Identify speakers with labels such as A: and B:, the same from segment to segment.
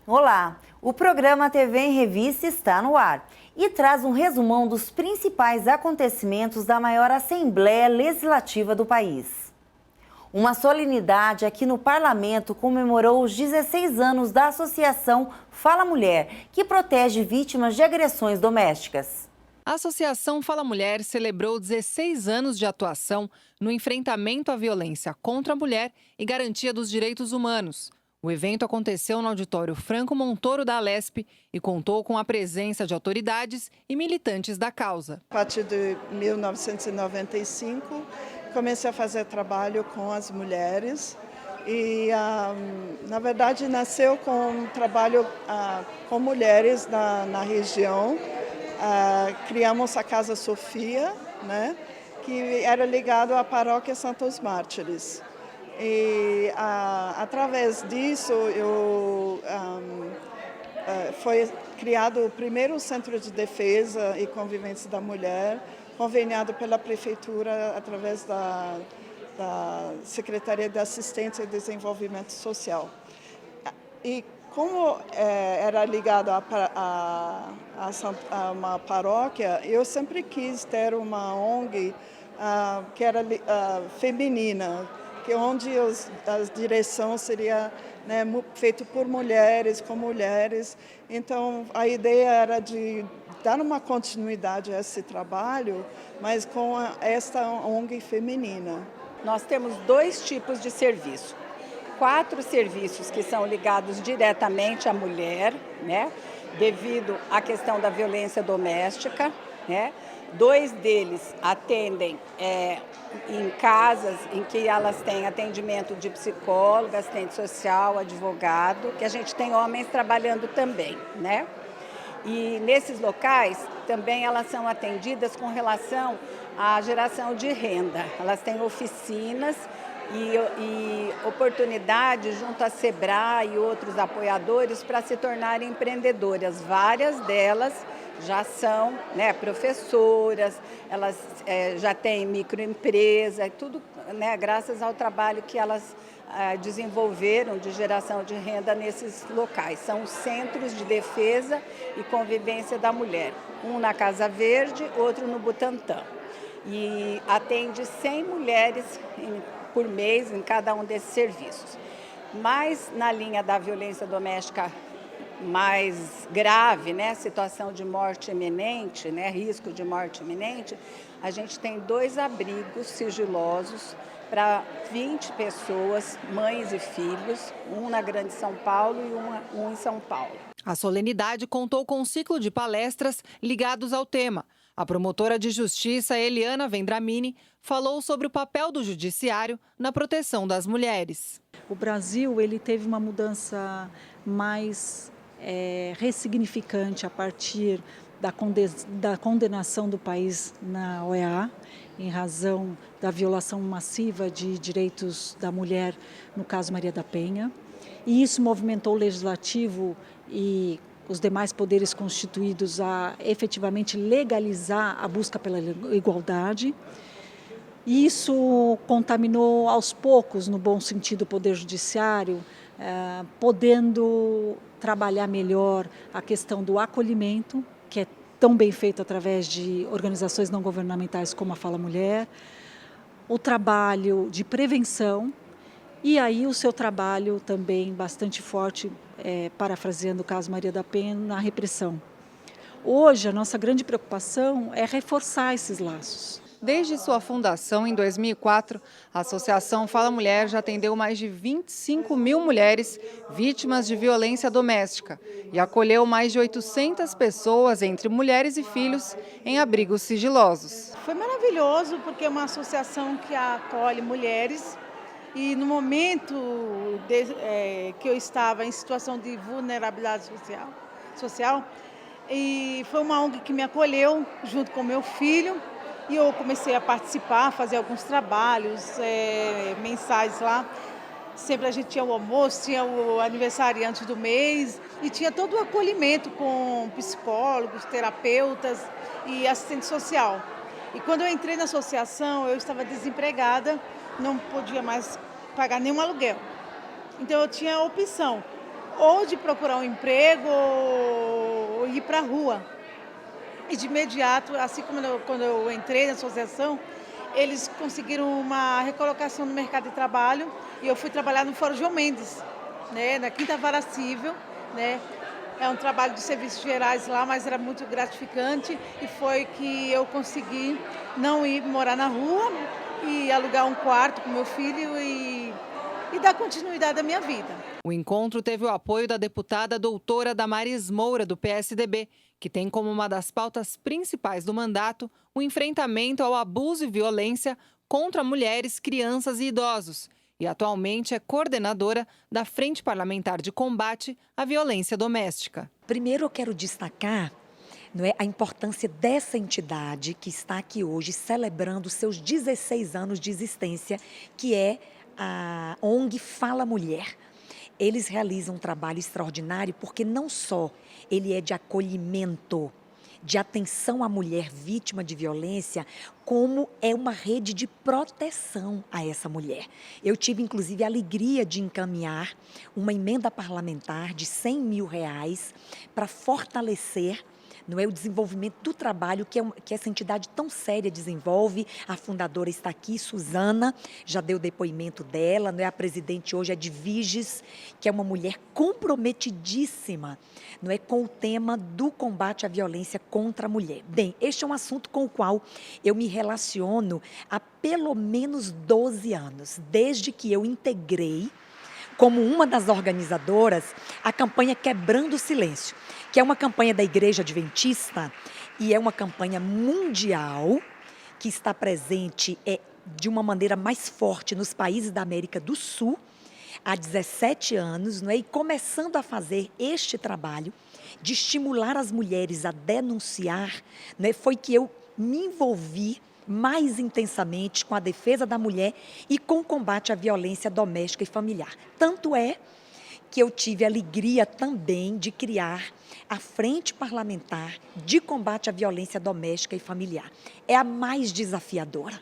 A: Olá, o programa TV em Revista está no ar e traz um resumão dos principais acontecimentos da maior Assembleia Legislativa do país. Uma solenidade aqui no Parlamento comemorou os 16 anos da Associação Fala Mulher, que protege vítimas de agressões domésticas.
B: A Associação Fala Mulher celebrou 16 anos de atuação no enfrentamento à violência contra a mulher e garantia dos direitos humanos. O evento aconteceu no auditório Franco Montoro da Alesp e contou com a presença de autoridades e militantes da causa.
C: A partir de 1995, comecei a fazer trabalho com as mulheres e, na verdade, nasceu com um trabalho com mulheres na região. Criamos a Casa Sofia, né, que era ligado à Paróquia Santos Mártires. E através disso foi criado o primeiro Centro de Defesa e Convivência da Mulher, conveniado pela Prefeitura através da Secretaria de Assistência e Desenvolvimento Social. E como era ligado a uma paróquia, eu sempre quis ter uma ONG que era feminina, onde a direção seria, né, feita por mulheres, com mulheres. Então, a ideia era de dar uma continuidade a esse trabalho, mas com esta ONG feminina.
D: Nós temos 2 tipos de serviço. 4 serviços que são ligados diretamente à mulher, né, devido à questão da violência doméstica, né. 2 deles atendem em casas em que elas têm atendimento de psicóloga, assistente social, advogado, que a gente tem homens trabalhando também, né? E nesses locais também elas são atendidas com relação à geração de renda. Elas têm oficinas e oportunidade junto à Sebrae e outros apoiadores para se tornarem empreendedoras. Várias delas já são, né, professoras, elas já têm microempresa, tudo, né, graças ao trabalho que elas desenvolveram de geração de renda nesses locais. São os Centros de Defesa e Convivência da Mulher, um na Casa Verde, outro no Butantã. E atende 100 mulheres por mês em cada um desses serviços. Mas na linha da violência doméstica mais grave, né, situação de morte iminente, né, risco de morte iminente, a gente tem 2 abrigos sigilosos para 20 pessoas, mães e filhos, um na Grande São Paulo e um em São Paulo.
B: A solenidade contou com um ciclo de palestras ligados ao tema. A promotora de justiça Eliana Vendramini falou sobre o papel do judiciário na proteção das mulheres.
E: O Brasil ele teve uma mudança mais ressignificante a partir da condenação do país na OEA, em razão da violação massiva de direitos da mulher, no caso Maria da Penha. E isso movimentou o legislativo e os demais poderes constituídos a efetivamente legalizar a busca pela igualdade. E isso contaminou aos poucos, no bom sentido, o Poder Judiciário, podendo trabalhar melhor a questão do acolhimento, que é tão bem feito através de organizações não governamentais como a Fala Mulher, o trabalho de prevenção e aí o seu trabalho também bastante forte, parafraseando o caso Maria da Penha, na repressão. Hoje, a nossa grande preocupação é reforçar esses laços.
B: Desde sua fundação, em 2004, a Associação Fala Mulher já atendeu mais de 25 mil mulheres vítimas de violência doméstica e acolheu mais de 800 pessoas, entre mulheres e filhos, em abrigos sigilosos.
F: Foi maravilhoso porque é uma associação que acolhe mulheres e no momento que eu estava em situação de vulnerabilidade social e foi uma ONG que me acolheu junto com meu filho. E eu comecei a participar, fazer alguns trabalhos mensais lá. Sempre a gente tinha o almoço, tinha o aniversariante do mês e tinha todo o acolhimento com psicólogos, terapeutas e assistente social. E quando eu entrei na associação, eu estava desempregada, não podia mais pagar nenhum aluguel. Então eu tinha a opção, ou de procurar um emprego ou ir para a rua. E de imediato, assim como quando eu entrei na associação, eles conseguiram uma recolocação no mercado de trabalho e eu fui trabalhar no Fórum João Mendes, né, na 5ª Vara Civil, né. É um trabalho de serviços gerais lá, mas era muito gratificante e foi que eu consegui não ir morar na rua e alugar um quarto com meu filho e dar continuidade à minha vida.
B: O encontro teve o apoio da deputada doutora Damares Moura, do PSDB, que tem como uma das pautas principais do mandato o enfrentamento ao abuso e violência contra mulheres, crianças e idosos. E atualmente é coordenadora da Frente Parlamentar de Combate à Violência Doméstica.
G: Primeiro eu quero destacar, não é, a importância dessa entidade que está aqui hoje celebrando seus 16 anos de existência, que é a ONG Fala Mulher. Eles realizam um trabalho extraordinário porque não só ele é de acolhimento, de atenção à mulher vítima de violência, como é uma rede de proteção a essa mulher. Eu tive, inclusive, a alegria de encaminhar uma emenda parlamentar de R$100 mil para fortalecer, não é, o desenvolvimento do trabalho que essa entidade tão séria desenvolve. A fundadora está aqui, Suzana, já deu depoimento dela, não é? A presidente hoje é de Viges, que é uma mulher comprometidíssima, não é, com o tema do combate à violência contra a mulher. Bem, este é um assunto com o qual eu me relaciono há pelo menos 12 anos, desde que eu integrei, como uma das organizadoras, a campanha Quebrando o Silêncio, que é uma campanha da Igreja Adventista e é uma campanha mundial que está presente de uma maneira mais forte nos países da América do Sul há 17 anos, não é? E começando a fazer este trabalho de estimular as mulheres a denunciar, não é? Foi que eu me envolvi mais intensamente com a defesa da mulher e com o combate à violência doméstica e familiar. Tanto é que eu tive a alegria também de criar a Frente Parlamentar de Combate à Violência Doméstica e Familiar. É a mais desafiadora,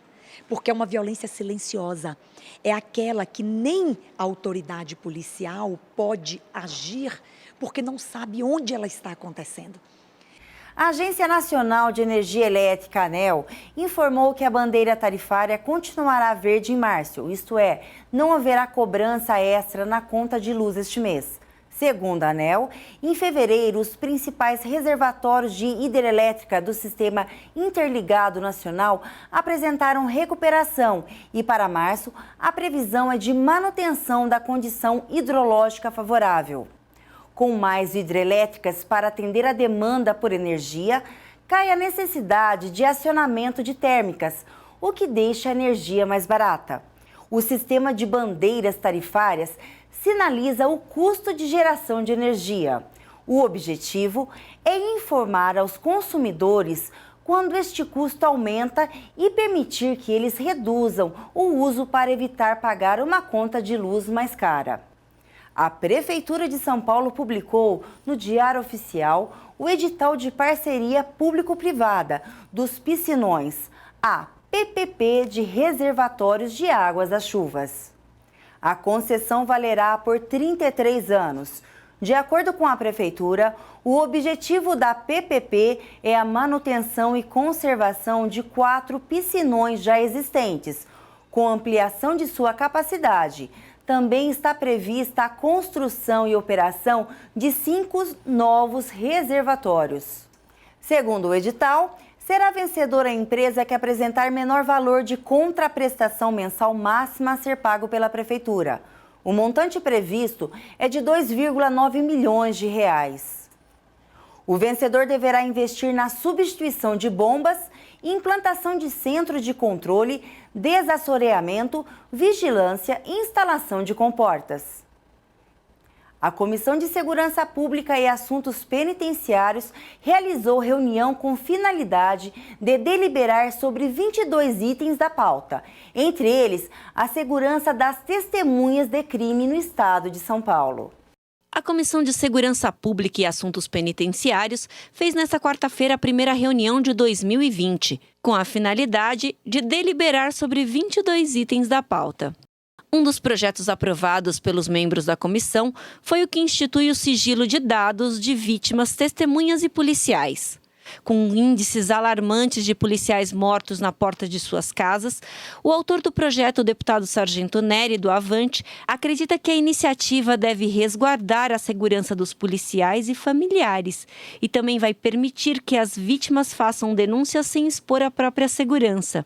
G: porque é uma violência silenciosa. É aquela que nem a autoridade policial pode agir, porque não sabe onde ela está acontecendo.
A: A Agência Nacional de Energia Elétrica, ANEEL, informou que a bandeira tarifária continuará verde em março, isto é, não haverá cobrança extra na conta de luz este mês. Segundo a ANEEL, em fevereiro, os principais reservatórios de hidrelétrica do Sistema Interligado Nacional apresentaram recuperação e, para março, a previsão é de manutenção da condição hidrológica favorável. Com mais hidrelétricas para atender a demanda por energia, cai a necessidade de acionamento de térmicas, o que deixa a energia mais barata. O sistema de bandeiras tarifárias sinaliza o custo de geração de energia. O objetivo é informar aos consumidores quando este custo aumenta e permitir que eles reduzam o uso para evitar pagar uma conta de luz mais cara. A Prefeitura de São Paulo publicou no Diário Oficial o edital de parceria público-privada dos piscinões, a PPP de reservatórios de águas das chuvas. A concessão valerá por 33 anos. De acordo com a Prefeitura, o objetivo da PPP é a manutenção e conservação de 4 piscinões já existentes, com ampliação de sua capacidade. Também está prevista a construção e operação de 5 novos reservatórios. Segundo o edital, será vencedora a empresa que apresentar menor valor de contraprestação mensal máxima a ser pago pela Prefeitura. O montante previsto é de R$ 2,9 milhões. O vencedor deverá investir na substituição de bombas, implantação de centro de controle, desassoreamento, vigilância e instalação de comportas. A Comissão de Segurança Pública e Assuntos Penitenciários realizou reunião com finalidade de deliberar sobre 22 itens da pauta, entre eles a segurança das testemunhas de crime no estado de São Paulo.
H: A Comissão de Segurança Pública e Assuntos Penitenciários fez nesta quarta-feira a primeira reunião de 2020, com a finalidade de deliberar sobre 22 itens da pauta. Um dos projetos aprovados pelos membros da comissão foi o que institui o sigilo de dados de vítimas, testemunhas e policiais. Com índices alarmantes de policiais mortos na porta de suas casas, o autor do projeto, o deputado Sargento Nery, do Avante, acredita que a iniciativa deve resguardar a segurança dos policiais e familiares e também vai permitir que as vítimas façam denúncias sem expor a própria segurança.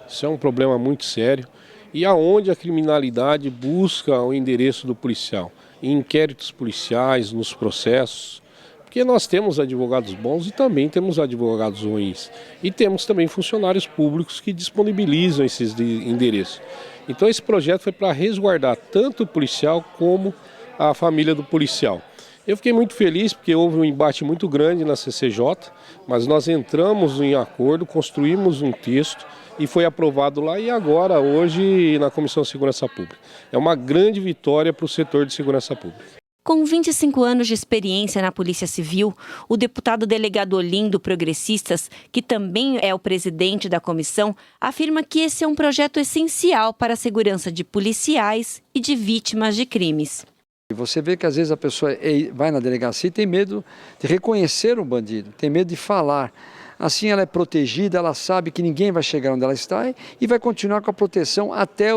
I: Isso é um problema muito sério e aonde a criminalidade busca o endereço do policial, em inquéritos policiais, nos processos. Porque nós temos advogados bons e também temos advogados ruins. E temos também funcionários públicos que disponibilizam esses endereços. Então esse projeto foi para resguardar tanto o policial como a família do policial. Eu fiquei muito feliz porque houve um embate muito grande na CCJ, mas nós entramos em acordo, construímos um texto e foi aprovado lá e agora, hoje, na Comissão de Segurança Pública. É uma grande vitória para o setor de segurança pública.
H: Com 25 anos de experiência na Polícia Civil, o deputado delegado Olim do Progressistas, que também é o presidente da comissão, afirma que esse é um projeto essencial para a segurança de policiais e de vítimas de crimes.
J: Você vê que às vezes a pessoa vai na delegacia e tem medo de reconhecer um bandido, tem medo de falar. Assim ela é protegida, ela sabe que ninguém vai chegar onde ela está e vai continuar com a proteção até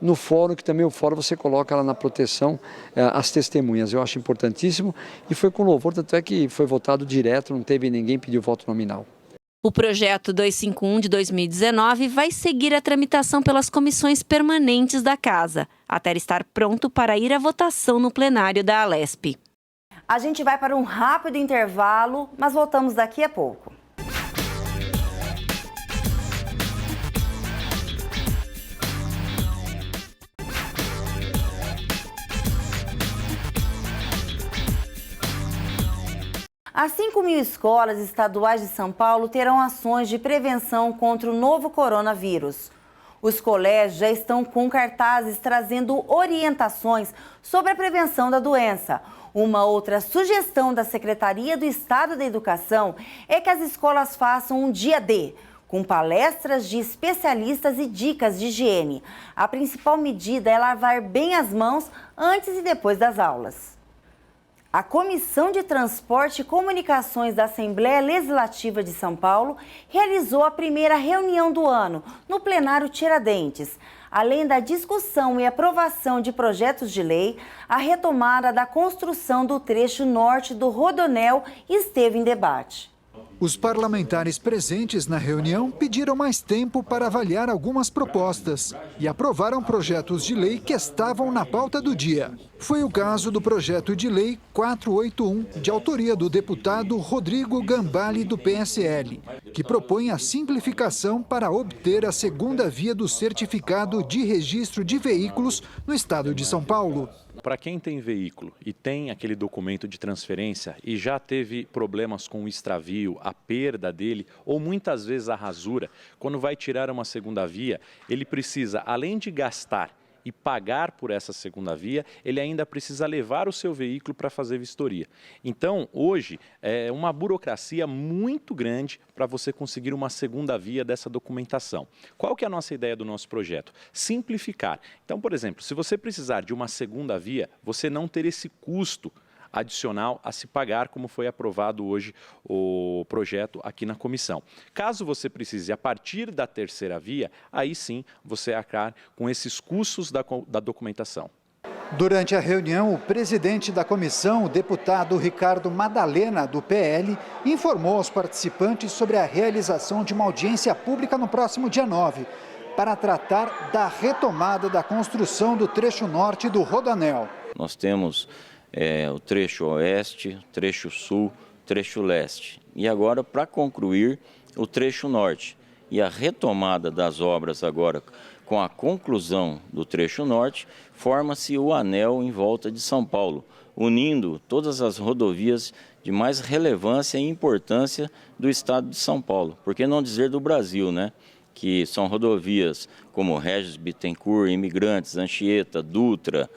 J: no fórum, que também o fórum você coloca ela na proteção, as testemunhas. Eu acho importantíssimo e foi com louvor, tanto é que foi votado direto, não teve ninguém pedir voto nominal.
H: O projeto 251 de 2019 vai seguir a tramitação pelas comissões permanentes da Casa, até estar pronto para ir à votação no plenário da Alesp.
A: A gente vai para um rápido intervalo, mas voltamos daqui a pouco. As 5.000 escolas estaduais de São Paulo terão ações de prevenção contra o novo coronavírus. Os colégios já estão com cartazes trazendo orientações sobre a prevenção da doença. Uma outra sugestão da Secretaria do Estado da Educação é que as escolas façam um dia D, com palestras de especialistas e dicas de higiene. A principal medida é lavar bem as mãos antes e depois das aulas. A Comissão de Transporte e Comunicações da Assembleia Legislativa de São Paulo realizou a primeira reunião do ano no plenário Tiradentes. Além da discussão e aprovação de projetos de lei, a retomada da construção do trecho norte do Rodoanel esteve em debate.
K: Os parlamentares presentes na reunião pediram mais tempo para avaliar algumas propostas e aprovaram projetos de lei que estavam na pauta do dia. Foi o caso do projeto de lei 481, de autoria do deputado Rodrigo Gambale, do PSL, que propõe a simplificação para obter a segunda via do certificado de registro de veículos no estado de São Paulo.
L: Para quem tem veículo e tem aquele documento de transferência e já teve problemas com o extravio, a perda dele ou muitas vezes a rasura, quando vai tirar uma segunda via, ele precisa, além de gastar e pagar por essa segunda via, ele ainda precisa levar o seu veículo para fazer vistoria. Então, hoje, é uma burocracia muito grande para você conseguir uma segunda via dessa documentação. Qual que é a nossa ideia do nosso projeto? Simplificar. Então, por exemplo, se você precisar de uma segunda via, você não ter esse custo adicional a se pagar, como foi aprovado hoje o projeto aqui na comissão. Caso você precise, a partir da terceira via, aí sim você arcar com esses custos da documentação.
K: Durante a reunião, o presidente da comissão, o deputado Ricardo Madalena, do PL, informou aos participantes sobre a realização de uma audiência pública no próximo dia 9, para tratar da retomada da construção do trecho norte do Rodoanel.
M: Nós temos o trecho oeste, trecho sul, trecho leste. E agora, para concluir, o trecho norte. E a retomada das obras agora, com a conclusão do trecho norte, forma-se o anel em volta de São Paulo, unindo todas as rodovias de mais relevância e importância do estado de São Paulo. Por que não dizer do Brasil, né? Que são rodovias como Regis Bittencourt, Imigrantes, Anchieta, Dutra,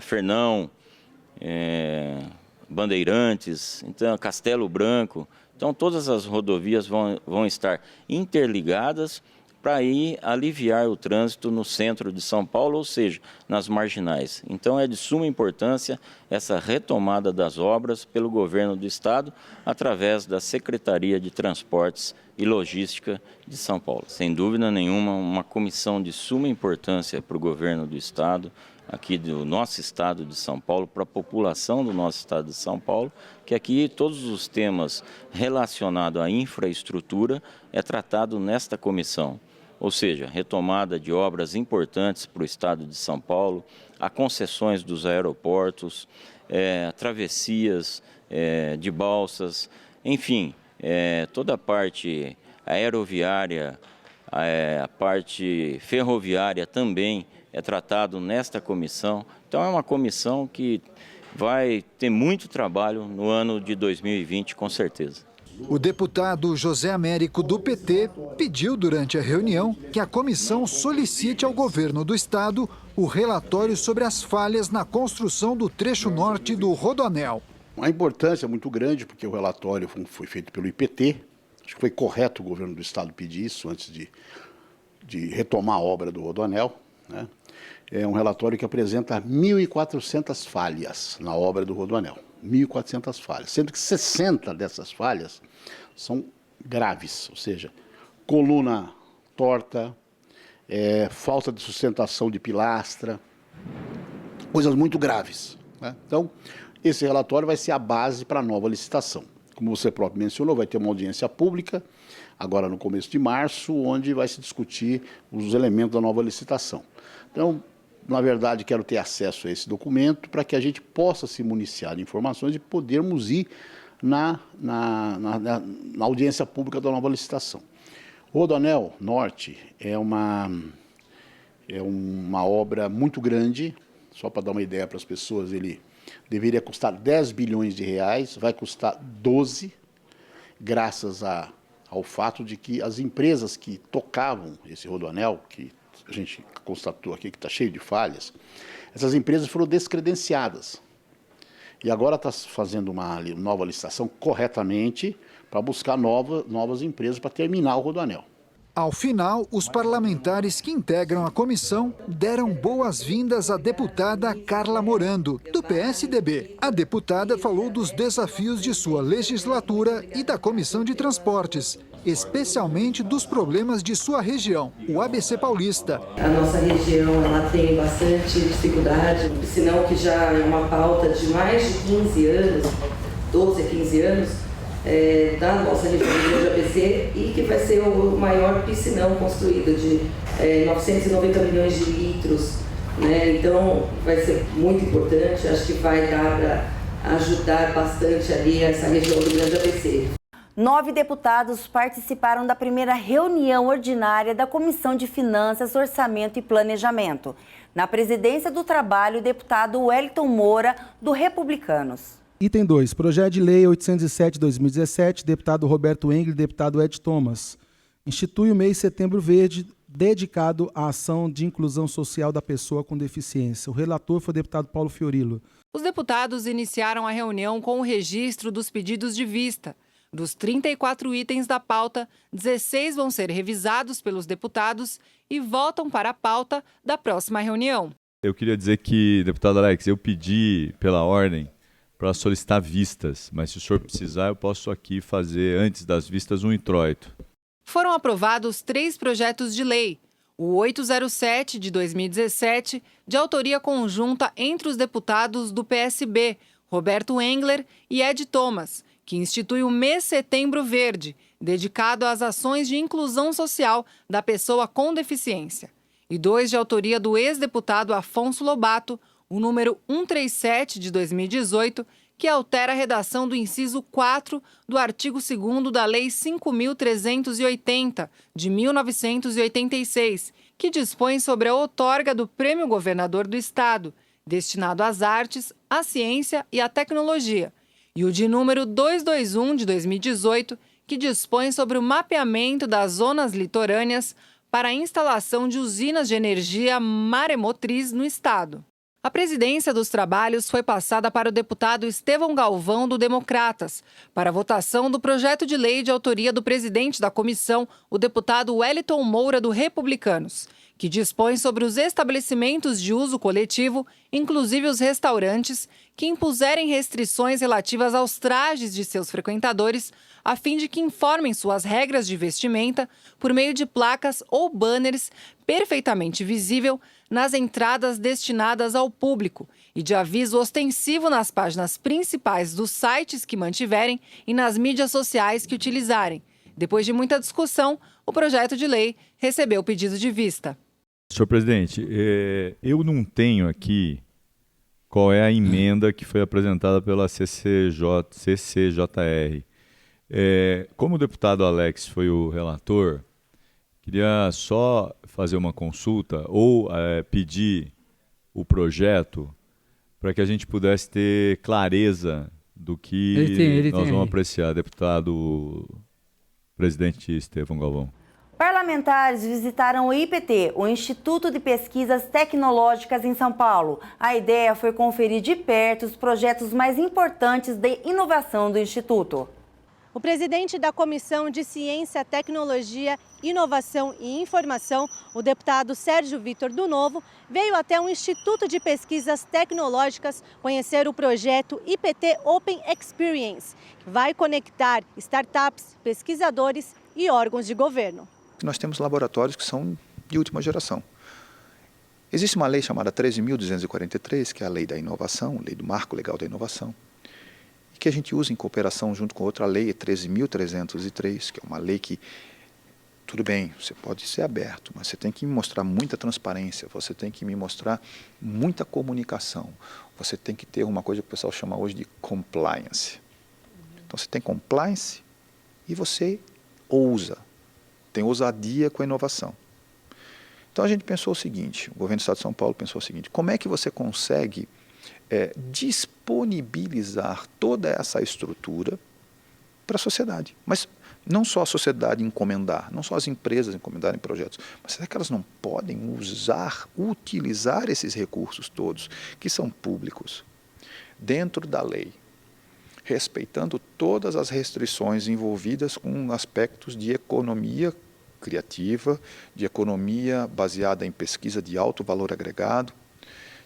M: Fernão, Bandeirantes, então Castelo Branco. Então todas as rodovias vão estar interligadas para ir aliviar o trânsito no centro de São Paulo, ou seja, nas marginais. Então é de suma importância essa retomada das obras pelo governo do estado através da Secretaria de Transportes e Logística de São Paulo. Sem dúvida nenhuma, uma comissão de suma importância para o governo do estado, aqui do nosso estado de São Paulo, para a população do nosso estado de São Paulo, que aqui todos os temas relacionados à infraestrutura é tratado nesta comissão. Ou seja, retomada de obras importantes para o estado de São Paulo, a concessões dos aeroportos, travessias de balsas, enfim, toda a parte aeroviária, a parte ferroviária também é tratado nesta comissão. Então é uma comissão que vai ter muito trabalho no ano de 2020, com certeza.
K: O deputado José Américo, do PT, pediu durante a reunião que a comissão solicite ao governo do estado o relatório sobre as falhas na construção do trecho norte do Rodoanel.
N: Uma importância muito grande, porque o relatório foi feito pelo IPT. Acho que foi correto o governo do estado pedir isso antes de retomar a obra do Rodoanel, né? É um relatório que apresenta 1.400 falhas na obra do Rodoanel. 1.400 falhas, sendo que 60 dessas falhas são graves, ou seja, coluna torta, falta de sustentação de pilastra, coisas muito graves, né? Então, esse relatório vai ser a base para a nova licitação. Como você próprio mencionou, vai ter uma audiência pública, agora no começo de março, onde vai se discutir os elementos da nova licitação. Então, na verdade, quero ter acesso a esse documento para que a gente possa se municiar de informações e podermos ir na audiência pública da nova licitação. O Rodoanel Norte é uma obra muito grande, só para dar uma ideia para as pessoas, ele deveria custar 10 bilhões de reais, vai custar 12, graças ao fato de que as empresas que tocavam esse Rodoanel, que a gente constatou aqui que está cheio de falhas, essas empresas foram descredenciadas. E agora está fazendo uma nova licitação corretamente para buscar novas empresas para terminar o Rodoanel.
K: Ao final, os parlamentares que integram a comissão deram boas-vindas à deputada Carla Morando, do PSDB. A deputada falou dos desafios de sua legislatura e da Comissão de Transportes, especialmente dos problemas de sua região, o ABC Paulista.
O: A nossa região ela tem bastante dificuldade, senão que já é uma pauta de mais de 15 anos, 12 a 15 anos, da nossa região do Grande ABC, e que vai ser o maior piscinão construído de 990 milhões de litros, né? Então vai ser muito importante, acho que vai dar para ajudar bastante ali essa região do Grande ABC.
A: 9 deputados participaram da primeira reunião ordinária da Comissão de Finanças, Orçamento e Planejamento. Na presidência do trabalho, o deputado Wellington Moura, do Republicanos.
P: Item 2, projeto de lei 807/2017, deputado Roberto Engler e deputado Ed Thomas. Institui o mês Setembro Verde, dedicado à ação de inclusão social da pessoa com deficiência. O relator foi o deputado Paulo Fiorilo.
B: Os deputados iniciaram a reunião com o registro dos pedidos de vista. Dos 34 itens da pauta, 16 vão ser revisados pelos deputados e voltam para a pauta da próxima reunião.
Q: Eu queria dizer que, deputado Alex, eu pedi pela ordem para solicitar vistas, mas se o senhor precisar, eu posso aqui fazer, antes das vistas, um introito.
B: Foram aprovados 3 projetos de lei. O 807, de 2017, de autoria conjunta entre os deputados do PSB, Roberto Engler e Ed Thomas, que institui o mês Setembro Verde, dedicado às ações de inclusão social da pessoa com deficiência. E 2 de autoria do ex-deputado Afonso Lobato, o número 137 de 2018, que altera a redação do inciso 4 do artigo 2º da Lei 5.380, de 1986, que dispõe sobre a outorga do Prêmio Governador do Estado, destinado às artes, à ciência e à tecnologia, e o de número 221 de 2018, que dispõe sobre o mapeamento das zonas litorâneas para a instalação de usinas de energia maremotriz no Estado. A presidência dos trabalhos foi passada para o deputado Estevão Galvão, do Democratas, para a votação do projeto de lei de autoria do presidente da comissão, o deputado Wellington Moura, do Republicanos, que dispõe sobre os estabelecimentos de uso coletivo, inclusive os restaurantes, que impuserem restrições relativas aos trajes de seus frequentadores, a fim de que informem suas regras de vestimenta por meio de placas ou banners perfeitamente visível nas entradas destinadas ao público e de aviso ostensivo nas páginas principais dos sites que mantiverem e nas mídias sociais que utilizarem. Depois de muita discussão, o projeto de lei recebeu o pedido de vista.
Q: Senhor presidente, eu não tenho aqui qual é a emenda que foi apresentada pela CCJR. Como o deputado Alex foi o relator, queria só fazer uma consulta ou pedir o projeto para que a gente pudesse ter clareza do que nós vamos apreciar. Deputado presidente Estevão Galvão.
A: Parlamentares visitaram o IPT, o Instituto de Pesquisas Tecnológicas em São Paulo. A ideia foi conferir de perto os projetos mais importantes de inovação do Instituto.
R: O presidente da Comissão de Ciência, Tecnologia, Inovação e Informação, o deputado Sérgio Vitor do Novo, veio até o Instituto de Pesquisas Tecnológicas conhecer o projeto IPT Open Experience, que vai conectar startups, pesquisadores e órgãos de governo.
S: Nós temos laboratórios que são de última geração. Existe uma lei chamada 13.243, que é a lei da inovação, lei do marco legal da inovação, e que a gente usa em cooperação junto com outra lei, 13.303, que é uma lei que, tudo bem, você pode ser aberto, mas você tem que me mostrar muita transparência, você tem que me mostrar muita comunicação, você tem que ter uma coisa que o pessoal chama hoje de compliance. Então você tem compliance e você ousa, tem ousadia com a inovação. Então a gente pensou o seguinte, o governo do Estado de São Paulo pensou o seguinte, como é que você consegue disponibilizar toda essa estrutura para a sociedade? Mas não só a sociedade encomendar, não só as empresas encomendarem projetos, mas será que elas não podem utilizar esses recursos todos, que são públicos, dentro da lei, respeitando todas as restrições envolvidas com aspectos de economia criativa, de economia baseada em pesquisa de alto valor agregado.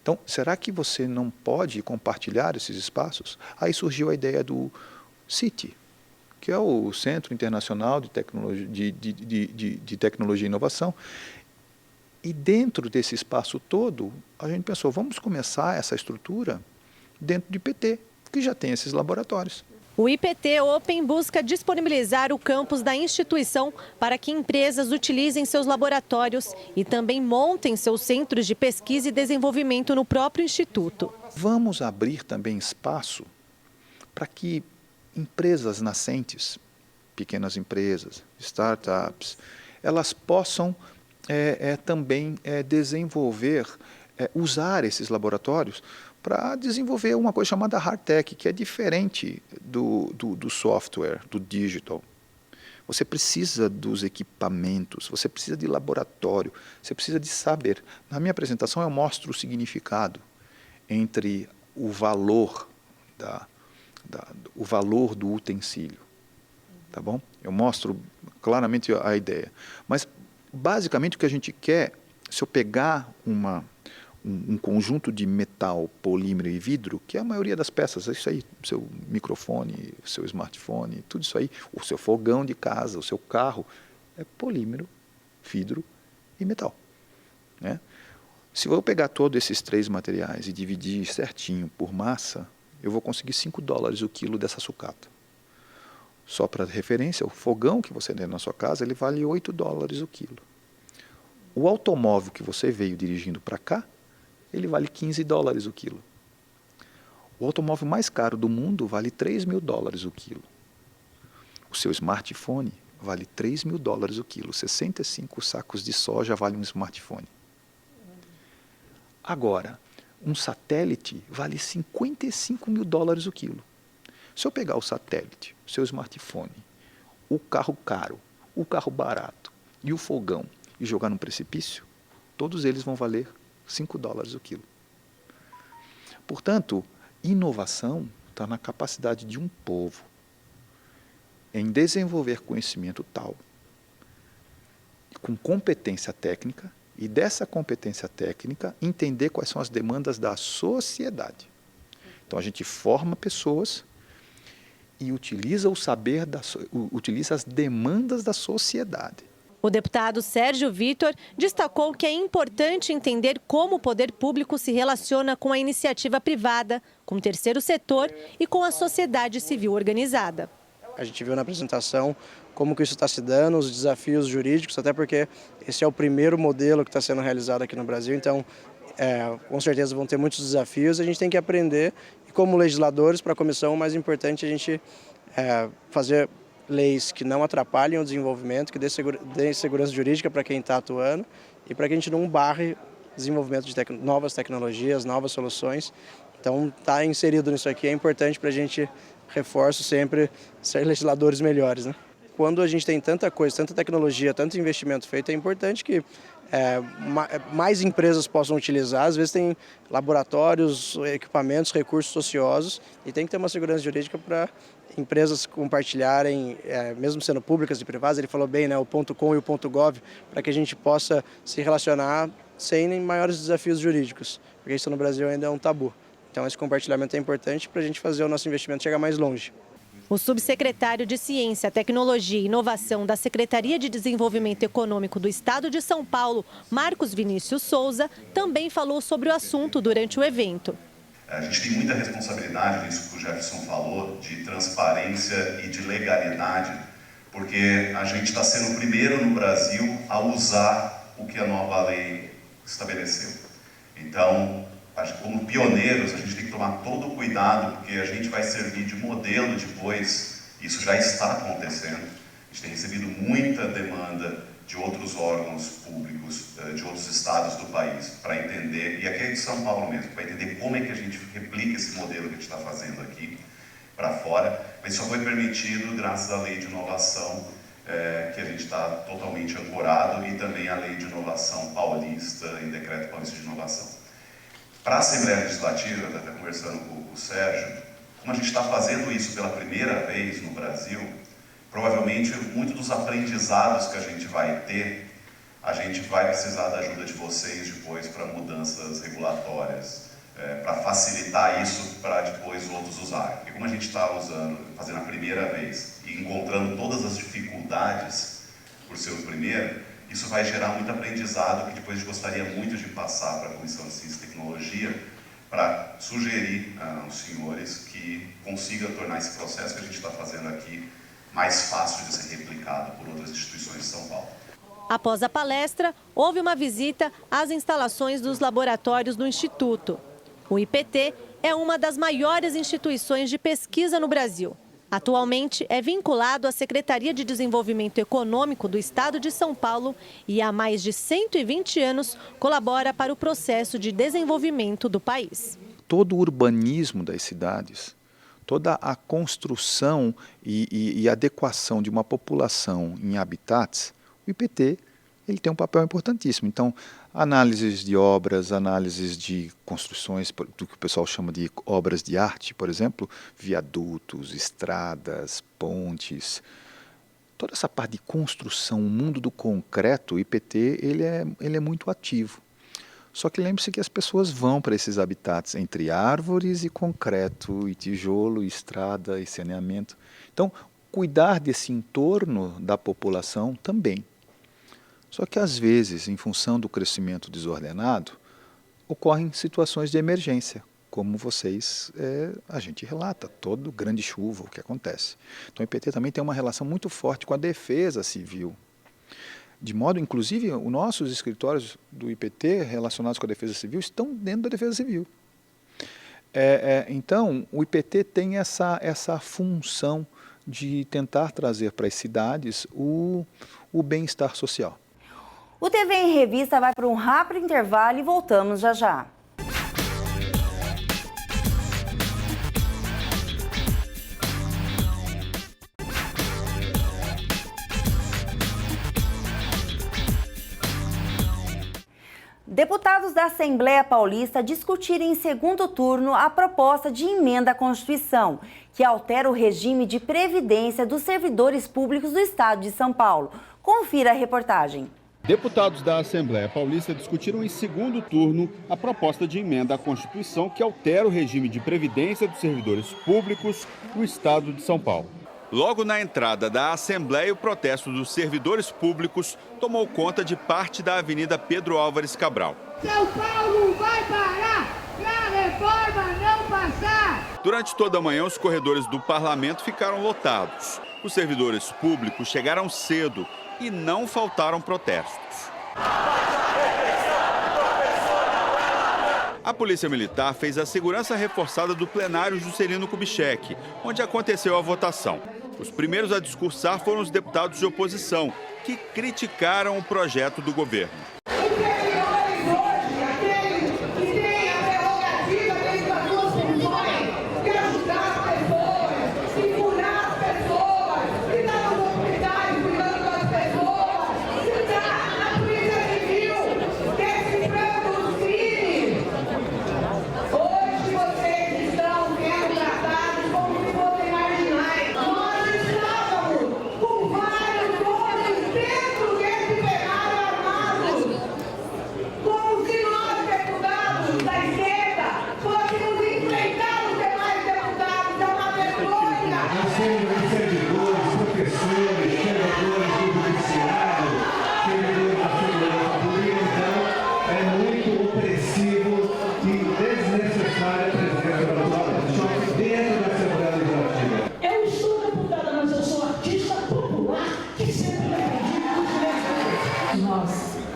S: Então, será que você não pode compartilhar esses espaços? Aí surgiu a ideia do CIT, que é o Centro Internacional de Tecnologia e Inovação. E dentro desse espaço todo, a gente pensou, vamos começar essa estrutura dentro do IPT, que já tem esses laboratórios.
R: O IPT Open busca disponibilizar o campus da instituição para que empresas utilizem seus laboratórios e também montem seus centros de pesquisa e desenvolvimento no próprio instituto.
S: Vamos abrir também espaço para que empresas nascentes, pequenas empresas, startups, elas possam também desenvolver, usar esses laboratórios para desenvolver uma coisa chamada hardtech, que é diferente do software, do digital. Você precisa dos equipamentos, você precisa de laboratório, você precisa de saber. Na minha apresentação eu mostro o significado entre o valor o valor do utensílio, tá bom? Eu mostro claramente a ideia. Mas basicamente o que a gente quer, se eu pegar um conjunto de metal, polímero e vidro, que é a maioria das peças, é isso aí, seu microfone, seu smartphone, tudo isso aí, o seu fogão de casa, o seu carro, é polímero, vidro e metal, né? Se eu pegar todos esses três materiais e dividir certinho por massa, eu vou conseguir $5 o quilo dessa sucata. Só para referência, o fogão que você tem na sua casa, ele vale $8 o quilo. O automóvel que você veio dirigindo para cá, ele vale $15 o quilo. O automóvel mais caro do mundo vale $3.000 o quilo. O seu smartphone vale $3.000 o quilo. 65 sacos de soja vale um smartphone. Agora, um satélite vale $55.000 o quilo. Se eu pegar o satélite, o seu smartphone, o carro caro, o carro barato e o fogão e jogar num precipício, todos eles vão valer $5 o quilo. Portanto, inovação está na capacidade de um povo em desenvolver conhecimento tal, com competência técnica, e dessa competência técnica entender quais são as demandas da sociedade. Então a gente forma pessoas e utiliza o saber, utiliza as demandas da sociedade.
R: O deputado Sérgio Vitor destacou que é importante entender como o poder público se relaciona com a iniciativa privada, com o terceiro setor e com a sociedade civil organizada.
T: A gente viu na apresentação como que isso está se dando, os desafios jurídicos, até porque esse é o primeiro modelo que está sendo realizado aqui no Brasil, então com certeza vão ter muitos desafios, a gente tem que aprender, e como legisladores, para a comissão, o mais importante é a gente fazer leis que não atrapalhem o desenvolvimento, que dê segurança jurídica para quem está atuando e para que a gente não barre desenvolvimento de novas tecnologias, novas soluções. Então, estar inserido nisso aqui é importante para a gente, reforço sempre, ser legisladores melhores, né? Quando a gente tem tanta coisa, tanta tecnologia, tanto investimento feito, é importante que mais empresas possam utilizar. Às vezes tem laboratórios, equipamentos, recursos ociosos e tem que ter uma segurança jurídica para empresas compartilharem, mesmo sendo públicas e privadas. Ele falou bem, né, o .com e o .gov, para que a gente possa se relacionar sem nem maiores desafios jurídicos, porque isso no Brasil ainda é um tabu. Então esse compartilhamento é importante para a gente fazer o nosso investimento chegar mais longe.
R: O subsecretário de Ciência, Tecnologia e Inovação da Secretaria de Desenvolvimento Econômico do Estado de São Paulo, Marcos Vinícius Souza, também falou sobre o assunto durante o evento.
U: A gente tem muita responsabilidade nisso que o Jefferson falou, de transparência e de legalidade, porque a gente está sendo o primeiro no Brasil a usar o que a nova lei estabeleceu. Então, como pioneiros, a gente tem que tomar todo o cuidado, porque a gente vai servir de modelo depois. Isso já está acontecendo. A gente tem recebido muita demanda de outros órgãos públicos, de outros estados do país, para entender, e aqui é de São Paulo mesmo, para entender como é que a gente replica esse modelo que a gente está fazendo aqui para fora. Mas só foi permitido graças à Lei de Inovação, que a gente está totalmente ancorado, e também a Lei de Inovação Paulista e Decreto Paulista de Inovação. Para a Assembleia Legislativa, eu estava conversando com o Sérgio, como a gente está fazendo isso pela primeira vez no Brasil, provavelmente muitos dos aprendizados que a gente vai ter, a gente vai precisar da ajuda de vocês depois para mudanças regulatórias, para facilitar isso para depois outros usarem. Porque como a gente está fazendo a primeira vez e encontrando todas as dificuldades por ser o primeiro, isso vai gerar muito aprendizado que depois a gente gostaria muito de passar para a Comissão de Ciência e Tecnologia para sugerir aos senhores que consiga tornar esse processo que a gente está fazendo aqui mais fácil de ser replicado por outras instituições de São Paulo.
R: Após a palestra, houve uma visita às instalações dos laboratórios do Instituto. O IPT é uma das maiores instituições de pesquisa no Brasil. Atualmente é vinculado à Secretaria de Desenvolvimento Econômico do Estado de São Paulo e há mais de 120 anos colabora para o processo de desenvolvimento do país.
S: Todo o urbanismo das cidades, toda a construção e adequação de uma população em habitats, o IPT ele tem um papel importantíssimo. Então, análises de obras, análises de construções, do que o pessoal chama de obras de arte, por exemplo, viadutos, estradas, pontes, toda essa parte de construção, o mundo do concreto, o IPT ele é muito ativo. Só que lembre-se que as pessoas vão para esses habitats entre árvores e concreto, e tijolo, e estrada, e saneamento. Então, cuidar desse entorno da população também. Só que, às vezes, em função do crescimento desordenado, ocorrem situações de emergência, como a gente relata, toda grande chuva, o que acontece. Então, o IPT também tem uma relação muito forte com a defesa civil. De modo, inclusive, os nossos escritórios do IPT relacionados com a defesa civil estão dentro da defesa civil. Então, o IPT tem essa função de tentar trazer para as cidades o bem-estar social.
A: O TV em Revista vai para um rápido intervalo e voltamos já já. Deputados da Assembleia Paulista discutiram em segundo turno a proposta de emenda à Constituição, que altera o regime de previdência dos servidores públicos do Estado de São Paulo. Confira a reportagem.
C: Deputados da Assembleia Paulista discutiram em segundo turno a proposta de emenda à Constituição que altera o regime de previdência dos servidores públicos do Estado de São Paulo. Logo na entrada da Assembleia, o protesto dos servidores públicos tomou conta de parte da Avenida Pedro Álvares Cabral.
V: São Paulo vai parar pra reforma não passar!
C: Durante toda a manhã, os corredores do parlamento ficaram lotados. Os servidores públicos chegaram cedo e não faltaram protestos. A Polícia Militar fez a segurança reforçada do plenário Juscelino Kubitschek, onde aconteceu a votação. Os primeiros a discursar foram os deputados de oposição, que criticaram o projeto do governo.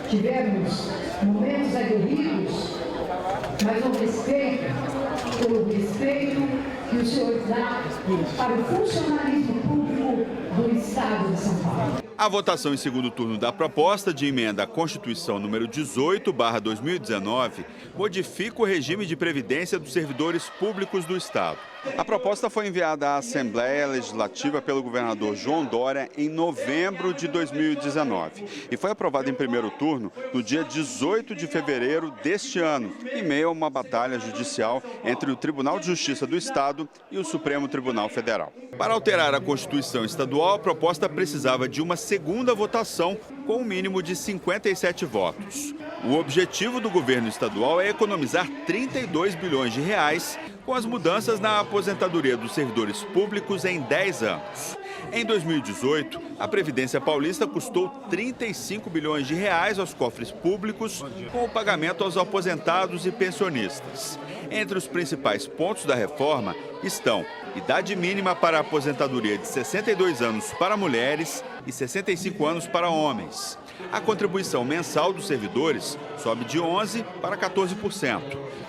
V: Tivemos momentos aguerridos, mas o respeito que o senhor dá para o funcionalismo público do Estado de São Paulo.
C: A votação em segundo turno da proposta de emenda à Constituição número 18/2019 modifica o regime de previdência dos servidores públicos do Estado. A proposta foi enviada à Assembleia Legislativa pelo governador João Dória em novembro de 2019 e foi aprovada em primeiro turno no dia 18 de fevereiro deste ano, em meio a uma batalha judicial entre o Tribunal de Justiça do Estado e o Supremo Tribunal Federal. Para alterar a Constituição estadual, a proposta precisava de uma segunda votação com um mínimo de 57 votos. O objetivo do governo estadual é economizar 32 bilhões de reais com as mudanças na aposentadoria dos servidores públicos em 10 anos. Em 2018, a Previdência Paulista custou 35 bilhões de reais aos cofres públicos com o pagamento aos aposentados e pensionistas. Entre os principais pontos da reforma estão idade mínima para a aposentadoria de 62 anos para mulheres e 65 anos para homens. A contribuição mensal dos servidores sobe de 11% para 14%.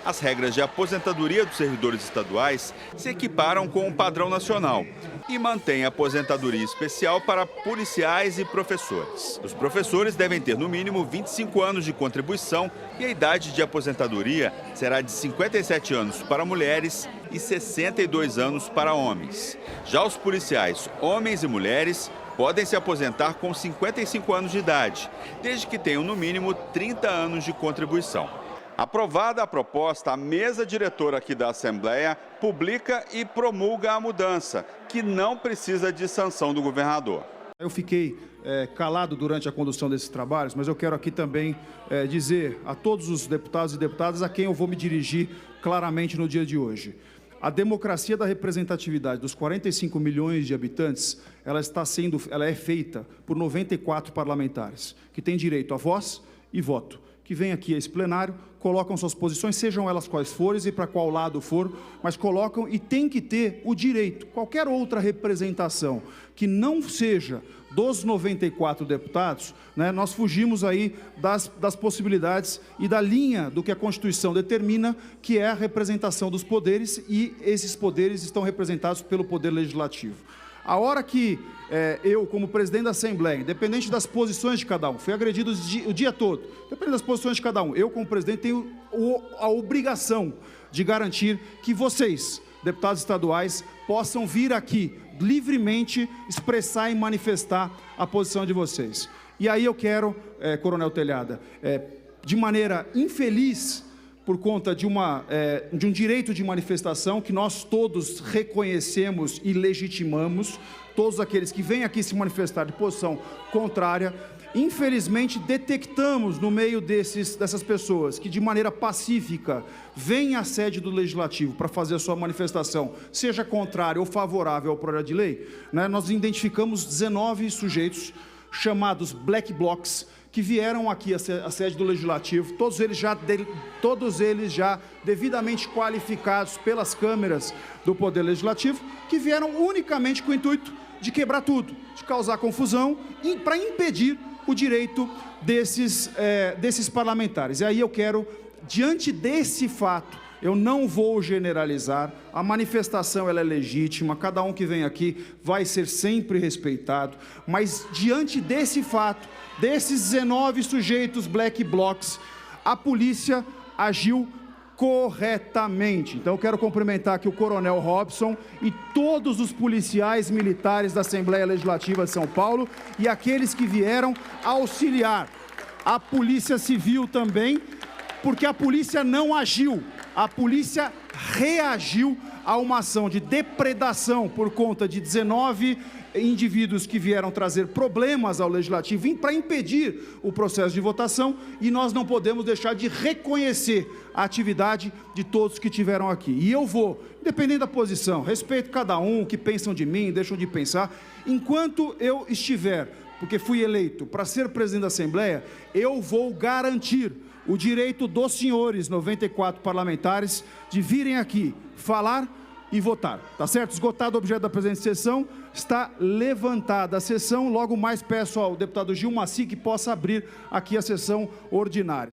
C: As regras de aposentadoria dos servidores estaduais se equiparam com o padrão nacional e mantém a aposentadoria especial para policiais e professores. Os professores devem ter no mínimo 25 anos de contribuição e a idade de aposentadoria será de 57 anos para mulheres e 62 anos para homens. Já os policiais, homens e mulheres, podem se aposentar com 55 anos de idade, desde que tenham no mínimo 30 anos de contribuição. Aprovada a proposta, a mesa diretora aqui da Assembleia publica e promulga a mudança, que não precisa de sanção do governador.
W: Eu fiquei calado durante a condução desses trabalhos, mas eu quero aqui também dizer a todos os deputados e deputadas a quem eu vou me dirigir claramente no dia de hoje. A democracia da representatividade dos 45 milhões de habitantes, ela é feita por 94 parlamentares, que têm direito a voz e voto, que vêm aqui a esse plenário, colocam suas posições, sejam elas quais forem e para qual lado for, mas colocam e tem que ter o direito, qualquer outra representação que não seja dos 94 deputados, né, nós fugimos aí das possibilidades e da linha do que a Constituição determina, que é a representação dos poderes, e esses poderes estão representados pelo Poder Legislativo. A hora que eu, como presidente da Assembleia, independente das posições de cada um, fui agredido o dia todo, independente das posições de cada um, eu, como presidente, tenho a obrigação de garantir que vocês, deputados estaduais, possam vir aqui livremente expressar e manifestar a posição de vocês. E aí eu quero, Coronel Telhada, de maneira infeliz por conta de um direito de manifestação que nós todos reconhecemos e legitimamos, todos aqueles que vêm aqui se manifestar de posição contrária. Infelizmente, detectamos no meio dessas pessoas que de maneira pacífica vêm à sede do Legislativo para fazer a sua manifestação, seja contrária ou favorável ao projeto de lei, né, nós identificamos 19 sujeitos chamados Black Blocs, que vieram aqui à sede do Legislativo, todos eles já devidamente qualificados pelas câmeras do Poder Legislativo, que vieram unicamente com o intuito de quebrar tudo, de causar confusão e para impedir o direito desses parlamentares. E aí eu quero, diante desse fato, eu não vou generalizar, a manifestação ela é legítima, cada um que vem aqui vai ser sempre respeitado, mas diante desse fato, desses 19 sujeitos Black Blocs, a polícia agiu corretamente. Então eu quero cumprimentar aqui o Coronel Robson e todos os policiais militares da Assembleia Legislativa de São Paulo e aqueles que vieram auxiliar. A Polícia Civil também, porque a polícia não agiu, a polícia reagiu a uma ação de depredação por conta de 19 indivíduos que vieram trazer problemas ao Legislativo para impedir o processo de votação, e nós não podemos deixar de reconhecer a atividade de todos que estiveram aqui. E eu vou, independente da posição, respeito cada um, o que pensam de mim, deixam de pensar, enquanto eu estiver, porque fui eleito para ser presidente da Assembleia, eu vou garantir o direito dos senhores 94 parlamentares de virem aqui falar e votar, tá certo? Esgotado o objeto da presente sessão, está levantada a sessão. Logo mais peço ao deputado Gil Maci que possa abrir aqui a sessão ordinária.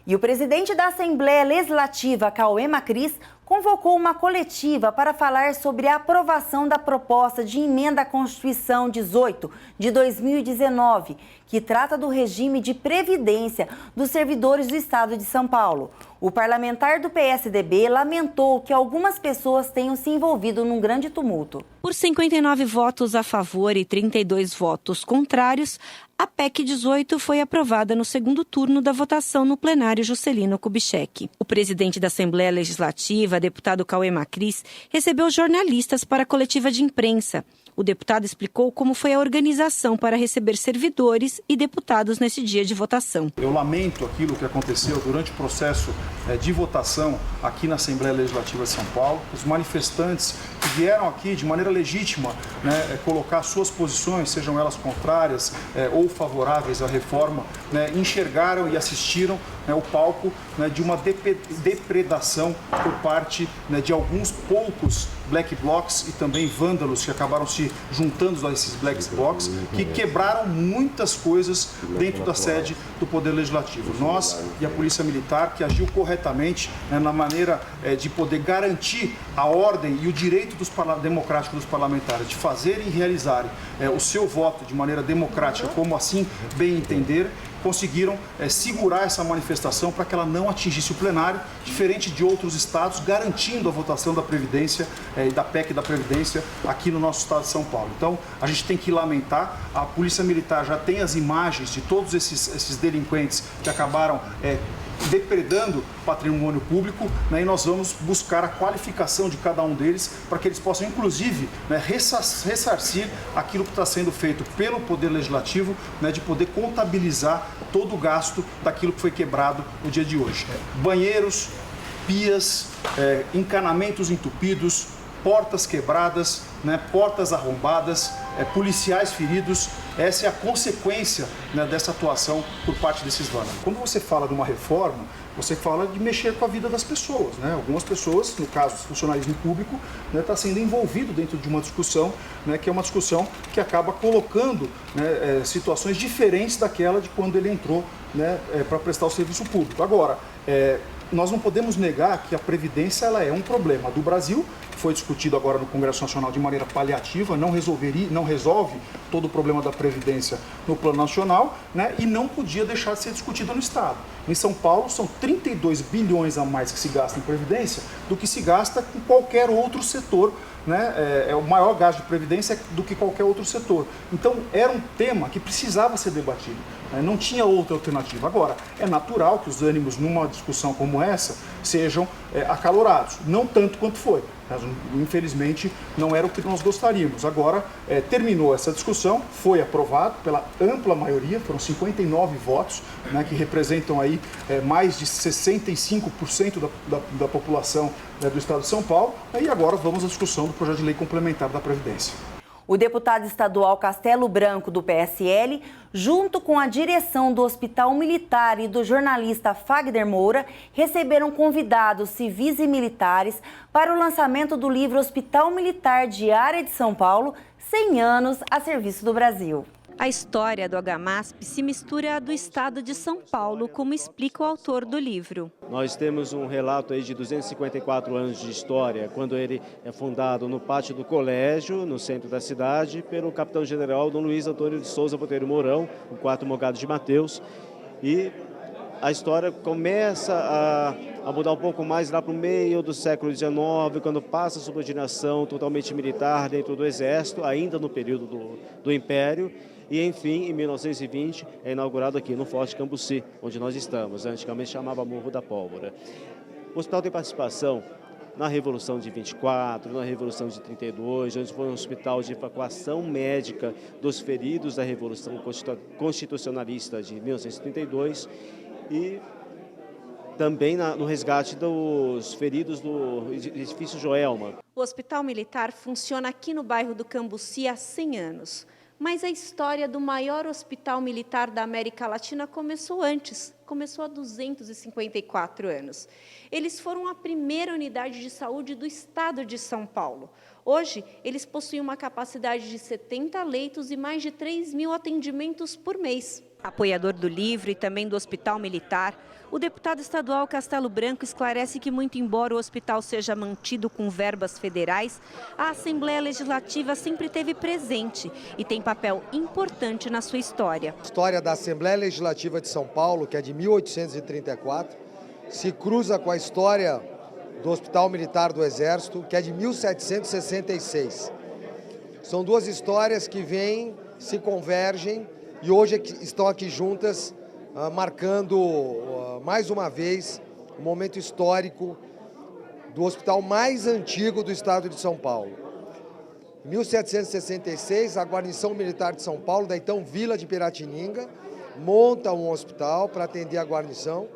A: E o presidente da Assembleia Legislativa, Cauê Macris, convocou uma coletiva para falar sobre a aprovação da proposta de emenda à Constituição 18 de 2019, que trata do regime de previdência dos servidores do Estado de São Paulo. O parlamentar do PSDB lamentou que algumas pessoas tenham se envolvido num grande tumulto.
H: Por 59 votos a favor e 32 votos contrários, a PEC 18 foi aprovada no segundo turno da votação no plenário Juscelino Kubitschek. O presidente da Assembleia Legislativa, deputado Cauê Macris, recebeu jornalistas para a coletiva de imprensa. O deputado explicou como foi a organização para receber servidores e deputados nesse dia de votação.
W: Eu lamento aquilo que aconteceu durante o processo de votação aqui na Assembleia Legislativa de São Paulo. Os manifestantes que vieram aqui de maneira legítima, colocar suas posições, sejam elas contrárias ou favoráveis à reforma, enxergaram e assistiram o palco de uma depredação por parte de alguns poucos Black Blocs e também vândalos que acabaram se juntando a esses Black Blocs, que quebraram muitas coisas dentro da sede do Poder Legislativo. Nós e a Polícia Militar, que agiu corretamente na maneira de poder garantir a ordem e o direito democrático dos parlamentares de fazerem e realizarem o seu voto de maneira democrática, como assim bem entender, conseguiram segurar essa manifestação para que ela não atingisse o plenário, diferente de outros estados, garantindo a votação da Previdência e da PEC da Previdência aqui no nosso estado de São Paulo. Então, a gente tem que lamentar, a Polícia Militar já tem as imagens de todos esses delinquentes que acabaram depredando patrimônio público, e nós vamos buscar a qualificação de cada um deles para que eles possam, inclusive, ressarcir aquilo que está sendo feito pelo Poder Legislativo, de poder contabilizar todo o gasto daquilo que foi quebrado no dia de hoje. Banheiros, pias, encanamentos entupidos, portas quebradas, portas arrombadas, policiais feridos. Essa é a consequência dessa atuação por parte desses vândalos. Quando você fala de uma reforma, você fala de mexer com a vida das pessoas. Algumas pessoas, no caso do funcionalismo público, está sendo envolvido dentro de uma discussão, que é uma discussão que acaba colocando situações diferentes daquela de quando ele entrou para prestar o serviço público. Agora, nós não podemos negar que a Previdência ela é um problema do Brasil, foi discutido agora no Congresso Nacional de maneira paliativa, não resolve todo o problema da Previdência no plano nacional, e não podia deixar de ser discutido no Estado. Em São Paulo, são 32 bilhões a mais que se gasta em Previdência do que se gasta com qualquer outro setor né, é o maior gasto de previdência do que qualquer outro setor. Então, era um tema que precisava ser debatido, né, não tinha outra alternativa. Agora, é natural que os ânimos numa discussão como essa sejam acalorados, não tanto quanto foi. Mas, infelizmente, não era o que nós gostaríamos. Agora, terminou essa discussão, foi aprovado pela ampla maioria, foram 59 votos, né, que representam aí mais de 65% da população do Estado de São Paulo. E agora vamos à discussão do projeto de lei complementar da Previdência.
A: O deputado estadual Castelo Branco, do PSL, junto com a direção do Hospital Militar e do jornalista Fagner Moura, receberam convidados civis e militares para o lançamento do livro Hospital Militar Diária de São Paulo, 100 anos a serviço do Brasil.
H: A história do HMASP se mistura à do estado de São Paulo, como explica o autor do livro.
D: Nós temos um relato aí de 254 anos de história, quando ele é fundado no pátio do colégio, no centro da cidade, pelo capitão-general Dom Luiz Antônio de Souza Botelho Mourão, o 4º Morgado de Mateus. E a história começa a mudar um pouco mais lá para o meio do século XIX, quando passa a subordinação totalmente militar dentro do Exército, ainda no período do Império. E, enfim, em 1920, é inaugurado aqui no Forte Cambuci, onde nós estamos. Antigamente chamava Morro da Pólvora. O hospital tem participação na Revolução de 24, na Revolução de 32, onde foi um hospital de evacuação médica dos feridos da Revolução Constitucionalista de 1932 e também no resgate dos feridos do edifício Joelma.
H: O Hospital Militar funciona aqui no bairro do Cambuci há 100 anos. Mas a história do maior hospital militar da América Latina começou antes, começou há 254 anos. Eles foram a primeira unidade de saúde do estado de São Paulo. Hoje, eles possuem uma capacidade de 70 leitos e mais de 3.000 atendimentos por mês. Apoiador do livro e também do Hospital Militar, o deputado estadual Castelo Branco esclarece que, muito embora o hospital seja mantido com verbas federais, a Assembleia Legislativa sempre esteve presente e tem papel importante na sua história.
E: A história da Assembleia Legislativa de São Paulo, que é de 1834, se cruza com a história do Hospital Militar do Exército, que é de 1766. São duas histórias que vêm, se convergem e hoje estão aqui juntas, marcando mais uma vez um momento histórico do hospital mais antigo do estado de São Paulo. Em 1766, a guarnição militar de São Paulo, da então Vila de Piratininga, monta um hospital para atender a guarnição.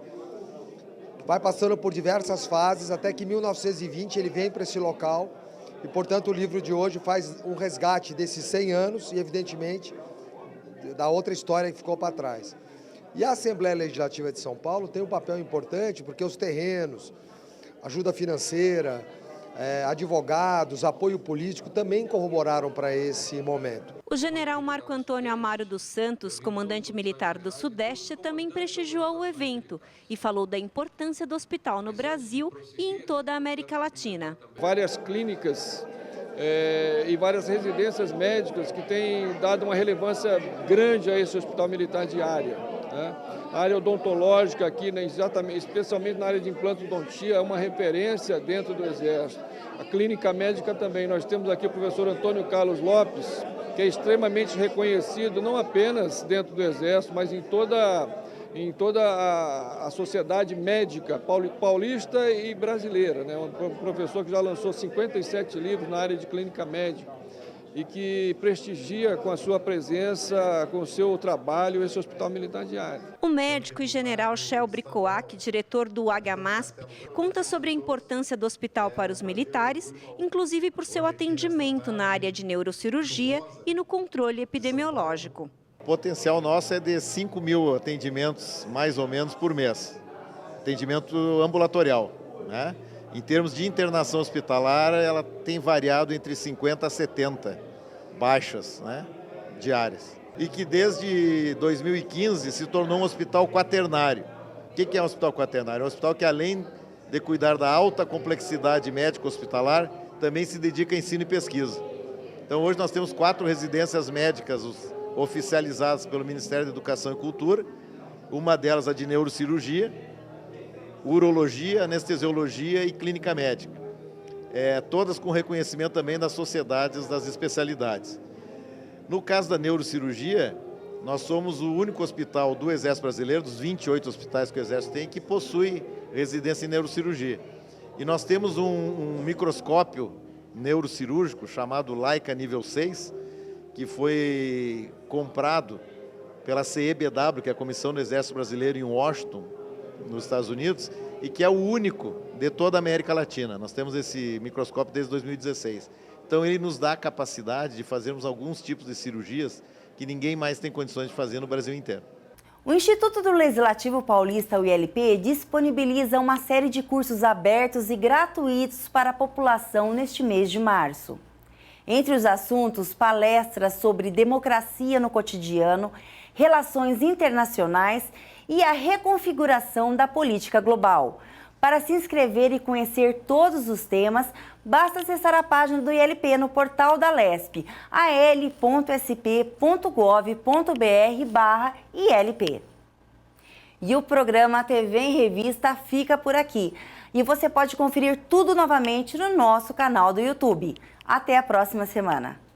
E: Vai passando por diversas fases, até que em 1920 ele vem para esse local e, portanto, o livro de hoje faz um resgate desses 100 anos e, evidentemente, da outra história que ficou para trás. E a Assembleia Legislativa de São Paulo tem um papel importante porque os terrenos, ajuda financeira, advogados, apoio político também corroboraram para esse momento.
H: O general Marco Antônio Amaro dos Santos, comandante militar do Sudeste, também prestigiou o evento e falou da importância do hospital no Brasil e em toda a América Latina.
I: Várias clínicas e várias residências médicas que têm dado uma relevância grande a esse hospital militar diária. A área odontológica aqui, né, especialmente na área de implantodontia, é uma referência dentro do Exército. A clínica médica também. Nós temos aqui o professor Antônio Carlos Lopes, que é extremamente reconhecido, não apenas dentro do Exército, mas em toda a sociedade médica paulista e brasileira, né? Um professor que já lançou 57 livros na área de clínica médica e que prestigia com a sua presença, com o seu trabalho, esse Hospital Militar Diário.
H: O médico e general Shelby Coac, diretor do HMASP, conta sobre a importância do hospital para os militares, inclusive por seu atendimento na área de neurocirurgia e no controle epidemiológico.
F: O potencial nosso é de 5.000 atendimentos, mais ou menos, por mês. Atendimento ambulatorial, né? Em termos de internação hospitalar, ela tem variado entre 50 a 70 baixas, né, diárias. E que desde 2015 se tornou um hospital quaternário. O que é um hospital quaternário? É um hospital que, além de cuidar da alta complexidade médico-hospitalar, também se dedica a ensino e pesquisa. Então hoje nós temos 4 residências médicas oficializadas pelo Ministério da Educação e Cultura, uma delas a de neurocirurgia, urologia, anestesiologia e clínica médica. todas com reconhecimento também das sociedades das especialidades. No caso da neurocirurgia, nós somos o único hospital do Exército Brasileiro, dos 28 hospitais que o Exército tem, que possui residência em neurocirurgia. E nós temos um microscópio neurocirúrgico chamado Leica nível 6, que foi comprado pela CEBW, que é a Comissão do Exército Brasileiro em Washington, nos Estados Unidos, e que é o único de toda a América Latina. Nós temos esse microscópio desde 2016. Então ele nos dá a capacidade de fazermos alguns tipos de cirurgias que ninguém mais tem condições de fazer no Brasil inteiro.
A: O Instituto do Legislativo Paulista, o ILP, disponibiliza uma série de cursos abertos e gratuitos para a população neste mês de março. Entre os assuntos, palestras sobre democracia no cotidiano, relações internacionais e a reconfiguração da política global. Para se inscrever e conhecer todos os temas, basta acessar a página do ILP no portal da LESP, al.sp.gov.br/ILP. E o programa TV em Revista fica por aqui. E você pode conferir tudo novamente no nosso canal do YouTube. Até a próxima semana.